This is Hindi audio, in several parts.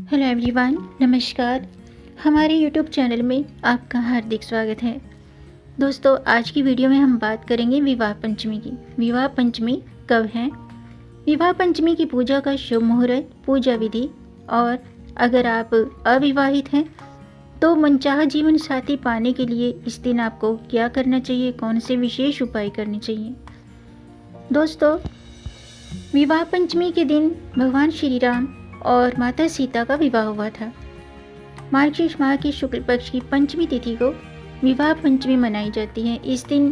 हेलो एवरीवन, नमस्कार। हमारे यूट्यूब चैनल में आपका हार्दिक स्वागत है। दोस्तों, आज की वीडियो में हम बात करेंगे विवाह पंचमी की। विवाह पंचमी कब है, विवाह पंचमी की पूजा का शुभ मुहूर्त, पूजा विधि, और अगर आप अविवाहित हैं तो मनचाहा जीवन साथी पाने के लिए इस दिन आपको क्या करना चाहिए, कौन से विशेष उपाय करने चाहिए। दोस्तों, विवाह पंचमी के दिन भगवान श्री राम और माता सीता का विवाह हुआ था। मार्गशीर्ष माह की शुक्ल पक्ष की पंचमी तिथि को विवाह पंचमी मनाई जाती है। इस दिन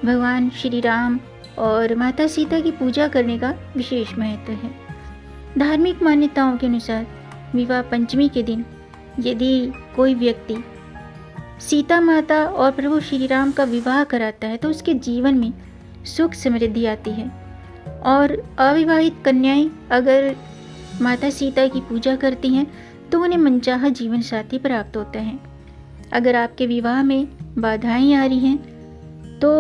भगवान श्री राम और माता सीता की पूजा करने का विशेष महत्व है। धार्मिक मान्यताओं के अनुसार विवाह पंचमी के दिन यदि कोई व्यक्ति सीता माता और प्रभु श्री राम का विवाह कराता है तो उसके जीवन में सुख समृद्धि आती है। और अविवाहित कन्याएं अगर माता सीता की पूजा करती हैं तो उन्हें मनचाहा जीवन साथी प्राप्त होता है। अगर आपके विवाह में बाधाएं आ रही हैं तो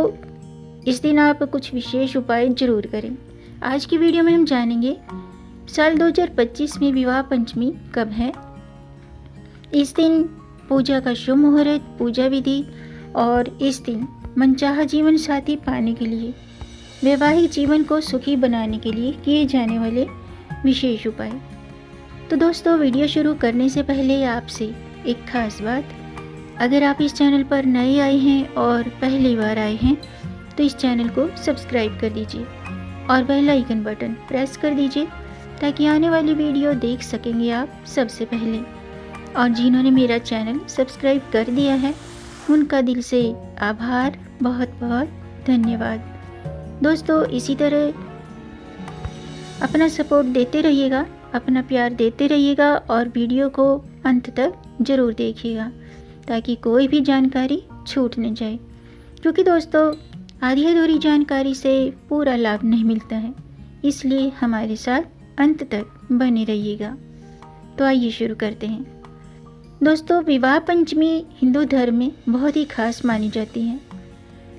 इस दिन आप कुछ विशेष उपाय जरूर करें। आज की वीडियो में हम जानेंगे साल 2025 में विवाह पंचमी कब है, इस दिन पूजा का शुभ मुहूर्त, पूजा विधि, और इस दिन मनचाहा जीवन साथी पाने के लिए, वैवाहिक जीवन को सुखी बनाने के लिए किए जाने वाले विशेष उपाय। तो दोस्तों, वीडियो शुरू करने से पहले आपसे एक खास बात, अगर आप इस चैनल पर नए आए हैं और पहली बार आए हैं तो इस चैनल को सब्सक्राइब कर दीजिए और बेल आइकन बटन प्रेस कर दीजिए ताकि आने वाली वीडियो देख सकेंगे आप सबसे पहले। और जिन्होंने मेरा चैनल सब्सक्राइब कर दिया है उनका दिल से आभार, बहुत बहुत धन्यवाद। दोस्तों, इसी तरह अपना सपोर्ट देते रहिएगा, अपना प्यार देते रहिएगा और वीडियो को अंत तक ज़रूर देखिएगा ताकि कोई भी जानकारी छूट न जाए, क्योंकि दोस्तों आधी अधूरी जानकारी से पूरा लाभ नहीं मिलता है। इसलिए हमारे साथ अंत तक बने रहिएगा। तो आइए शुरू करते हैं। दोस्तों, विवाह पंचमी हिंदू धर्म में बहुत ही खास मानी जाती है।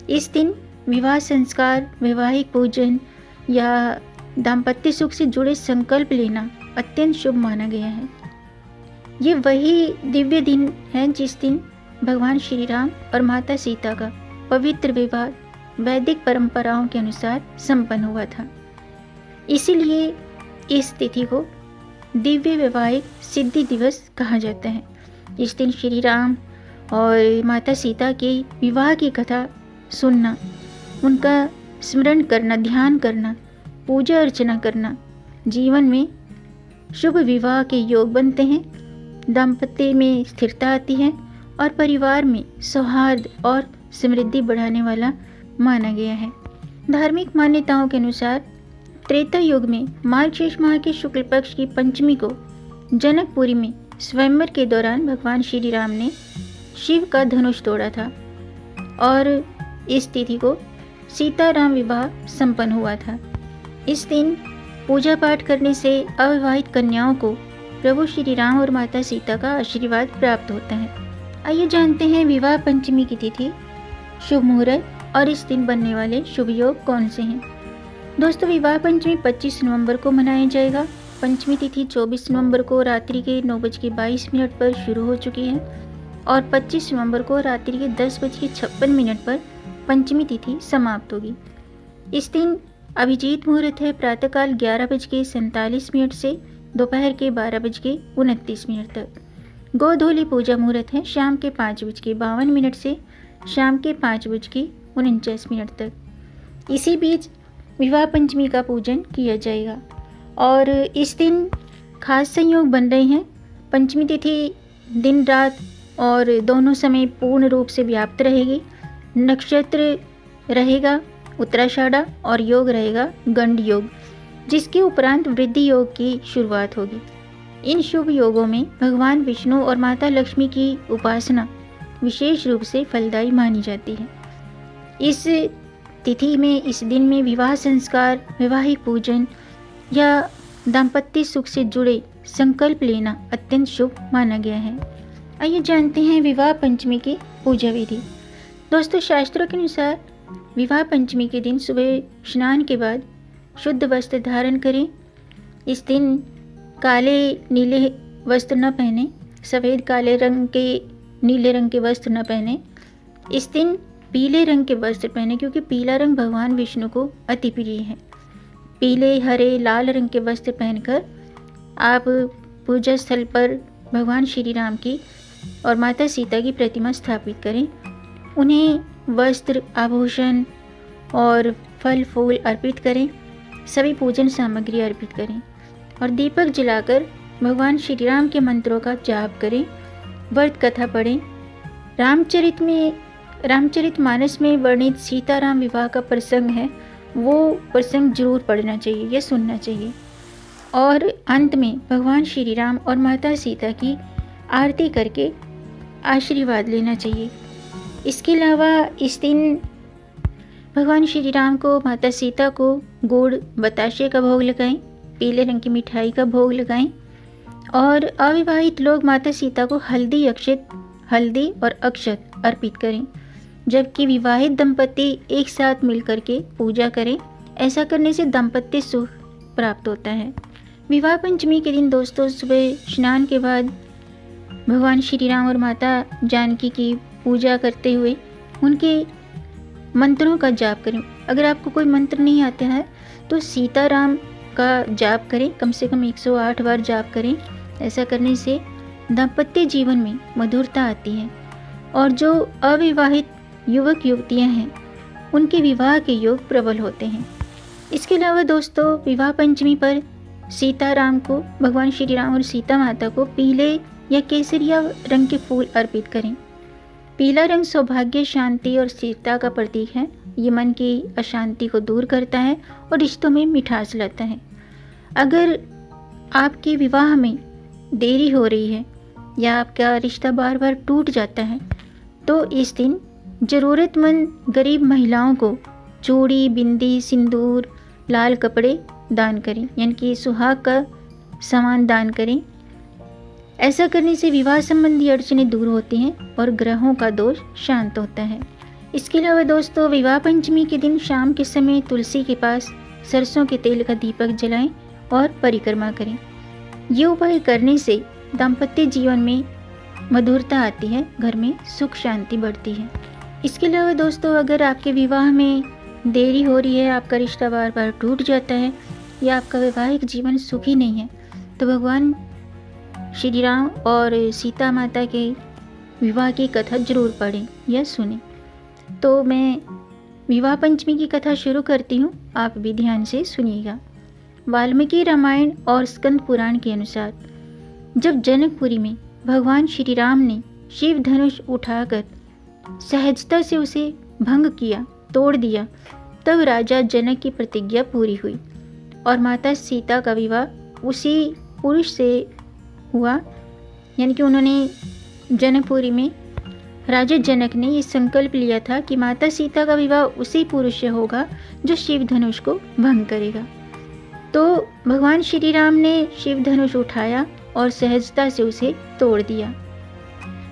इस दिन विवाह संस्कार, वैवाहिक पूजन या दाम्पत्य सुख से जुड़े संकल्प लेना अत्यंत शुभ माना गया है। ये वही दिव्य दिन है जिस दिन भगवान श्री राम और माता सीता का पवित्र विवाह वैदिक परंपराओं के अनुसार संपन्न हुआ था। इसीलिए इस तिथि को दिव्य वैवाहिक सिद्धि दिवस कहा जाता है। इस दिन श्री राम और माता सीता के विवाह की कथा सुनना, उनका स्मरण करना, ध्यान करना, पूजा अर्चना करना जीवन में शुभ विवाह के योग बनते हैं, दाम्पत्य में स्थिरता आती है और परिवार में सौहार्द और समृद्धि बढ़ाने वाला माना गया है। धार्मिक मान्यताओं के अनुसार त्रेता युग में मार्गशीर्ष माह के शुक्ल पक्ष की पंचमी को जनकपुरी में स्वयंवर के दौरान भगवान श्री राम ने शिव का धनुष तोड़ा था और इस तिथि को सीताराम विवाह संपन्न हुआ था। इस दिन पूजा पाठ करने से अविवाहित कन्याओं को प्रभु श्री राम और माता सीता का आशीर्वाद प्राप्त होता है। आइए जानते हैं विवाह पंचमी की तिथि, शुभ मुहूर्त और इस दिन बनने वाले शुभ योग कौन से हैं। दोस्तों, विवाह पंचमी 25 नवंबर को मनाया जाएगा। पंचमी तिथि 24 नवंबर को रात्रि के 9:22 पर शुरू हो चुकी है और 25 नवंबर को रात्रि के 10:56 पर पंचमी तिथि समाप्त होगी। इस दिन अभिजीत मुहूर्त है प्रातःकाल 11:47 से दोपहर के 12:29 तक। गोधूली पूजा मुहूर्त है शाम के 5:52 से शाम के 5:49 तक। इसी बीच विवाह पंचमी का पूजन किया जाएगा और इस दिन खास संयोग बन रहे हैं। पंचमी तिथि दिन रात और दोनों समय पूर्ण रूप से व्याप्त रहेगी। नक्षत्र रहेगा उत्तराषाढ़ा और योग रहेगा गंड योग, जिसके उपरांत वृद्धि योग की शुरुआत होगी। इन शुभ योगों में भगवान विष्णु और माता लक्ष्मी की उपासना विशेष रूप से फलदायी मानी जाती है। इस तिथि में, इस दिन में विवाह संस्कार, वैवाहिक पूजन या दाम्पत्य सुख से जुड़े संकल्प लेना अत्यंत शुभ माना गया है। आइए जानते हैं विवाह पंचमी की पूजा विधि। दोस्तों, शास्त्रों के अनुसार विवाह पंचमी के दिन सुबह स्नान के बाद शुद्ध वस्त्र धारण करें। इस दिन काले नीले वस्त्र न पहने, सफ़ेद काले रंग के नीले रंग के वस्त्र न पहने। इस दिन पीले रंग के वस्त्र पहने, क्योंकि पीला रंग भगवान विष्णु को अति प्रिय है। पीले, हरे, लाल रंग के वस्त्र पहनकर आप पूजा स्थल पर भगवान श्री राम की और माता सीता की प्रतिमा स्थापित करें। उन्हें वस्त्र, आभूषण और फल फूल अर्पित करें। सभी पूजन सामग्री अर्पित करें और दीपक जलाकर भगवान श्री राम के मंत्रों का जाप करें। व्रत कथा पढ़ें। रामचरितमानस में वर्णित सीताराम विवाह का प्रसंग है, वो प्रसंग जरूर पढ़ना चाहिए या सुनना चाहिए। और अंत में भगवान श्री राम और माता सीता की आरती करके आशीर्वाद लेना चाहिए। इसके अलावा इस दिन भगवान श्री राम को, माता सीता को गुड़ बताशे का भोग लगाएं, पीले रंग की मिठाई का भोग लगाएं। और अविवाहित लोग माता सीता को हल्दी और अक्षत अर्पित करें, जबकि विवाहित दंपति एक साथ मिलकर के पूजा करें। ऐसा करने से दाम्पत्य सुख प्राप्त होता है। विवाह पंचमी के दिन दोस्तों सुबह स्नान के बाद भगवान श्री राम और माता जानकी की पूजा करते हुए उनके मंत्रों का जाप करें। अगर आपको कोई मंत्र नहीं आता है तो सीताराम का जाप करें, कम से कम 108 बार जाप करें। ऐसा करने से दाम्पत्य जीवन में मधुरता आती है और जो अविवाहित युवक युवतियां हैं उनके विवाह के योग प्रबल होते हैं। इसके अलावा दोस्तों विवाह पंचमी पर सीताराम को, भगवान श्री राम और सीता माता को पीले या केसरिया रंग के फूल अर्पित करें। पीला रंग सौभाग्य, शांति और स्थिरता का प्रतीक है। ये मन की अशांति को दूर करता है और रिश्तों में मिठास लाता है। अगर आपके विवाह में देरी हो रही है या आपका रिश्ता बार बार टूट जाता है तो इस दिन ज़रूरतमंद गरीब महिलाओं को चूड़ी, बिंदी, सिंदूर, लाल कपड़े दान करें, यानी कि सुहाग का सामान दान करें। ऐसा करने से विवाह संबंधी अड़चनें दूर होती हैं और ग्रहों का दोष शांत होता है। इसके अलावा दोस्तों विवाह पंचमी के दिन शाम के समय तुलसी के पास सरसों के तेल का दीपक जलाएं और परिक्रमा करें। ये उपाय करने से दाम्पत्य जीवन में मधुरता आती है, घर में सुख शांति बढ़ती है। इसके अलावा दोस्तों अगर आपके विवाह में देरी हो रही है, आपका रिश्ता बार बार टूट जाता है या आपका वैवाहिक जीवन सुखी नहीं है, तो भगवान श्री राम और सीता माता के विवाह की कथा जरूर पढ़ें या सुनें। तो मैं विवाह पंचमी की कथा शुरू करती हूँ, आप भी ध्यान से सुनिएगा। वाल्मीकि रामायण और स्कंद पुराण के अनुसार जब जनकपुरी में भगवान श्री राम ने शिव धनुष उठाकर सहजता से उसे भंग किया, तोड़ दिया, तब राजा जनक की प्रतिज्ञा पूरी हुई और माता सीता का विवाह उसी पुरुष से हुआ। यानी कि उन्होंने जनकपुरी में राजा जनक ने ये संकल्प लिया था कि माता सीता का विवाह उसी पुरुष से होगा जो शिव धनुष को भंग करेगा। तो भगवान श्री राम ने शिव धनुष उठाया और सहजता से उसे तोड़ दिया,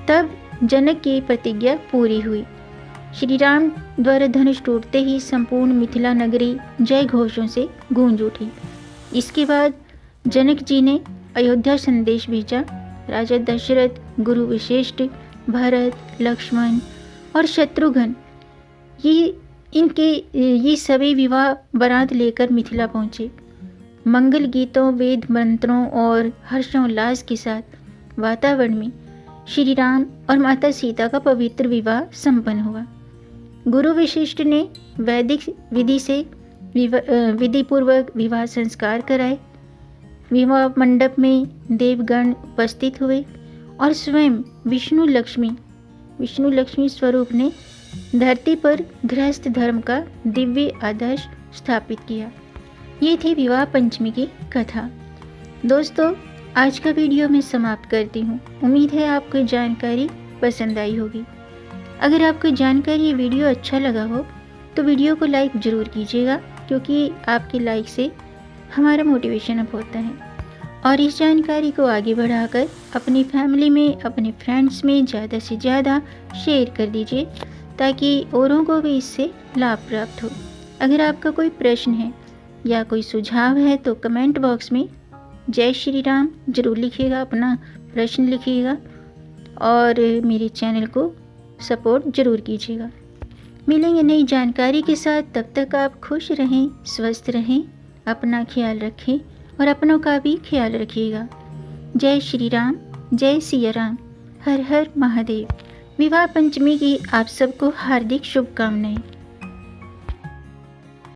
तब जनक की प्रतिज्ञा पूरी हुई। श्री राम द्वारा धनुष टूटते ही संपूर्ण मिथिला नगरी जय घोषों से गूंज उठी। इसके बाद जनक जी ने अयोध्या संदेश भेजा। राजा दशरथ, गुरु वशिष्ठ, भरत, लक्ष्मण और शत्रुघ्न ये सभी विवाह बारात लेकर मिथिला पहुँचे। मंगल गीतों, वेद मंत्रों और हर्षोल्लास के साथ वातावरण में श्री राम और माता सीता का पवित्र विवाह संपन्न हुआ। गुरु वशिष्ठ ने वैदिक विधि से विधिपूर्वक विवाह संस्कार कराए। विवाह मंडप में देवगण उपस्थित हुए और स्वयं विष्णु लक्ष्मी स्वरूप ने धरती पर गृहस्थ धर्म का दिव्य आदर्श स्थापित किया। ये थी विवाह पंचमी की कथा। दोस्तों आज का वीडियो मैं समाप्त करती हूँ। उम्मीद है आपको जानकारी पसंद आई होगी। अगर आपको जानकारी ये वीडियो अच्छा लगा हो तो वीडियो को लाइक ज़रूर कीजिएगा, क्योंकि आपके लाइक से हमारा मोटिवेशन अप होता है। और इस जानकारी को आगे बढ़ाकर अपनी फैमिली में, अपने फ्रेंड्स में ज़्यादा से ज़्यादा शेयर कर दीजिए, ताकि औरों को भी इससे लाभ प्राप्त हो। अगर आपका कोई प्रश्न है या कोई सुझाव है तो कमेंट बॉक्स में जय श्री राम ज़रूर लिखिएगा, अपना प्रश्न लिखिएगा और मेरे चैनल को सपोर्ट ज़रूर कीजिएगा। मिलेंगे नई जानकारी के साथ, तब तक आप खुश रहें, स्वस्थ रहें, अपना ख्याल रखें और अपनों का भी ख्याल रखिएगा। जय श्री राम, जय सिया राम, हर हर महादेव। विवाह पंचमी की आप सबको हार्दिक शुभकामनाएं।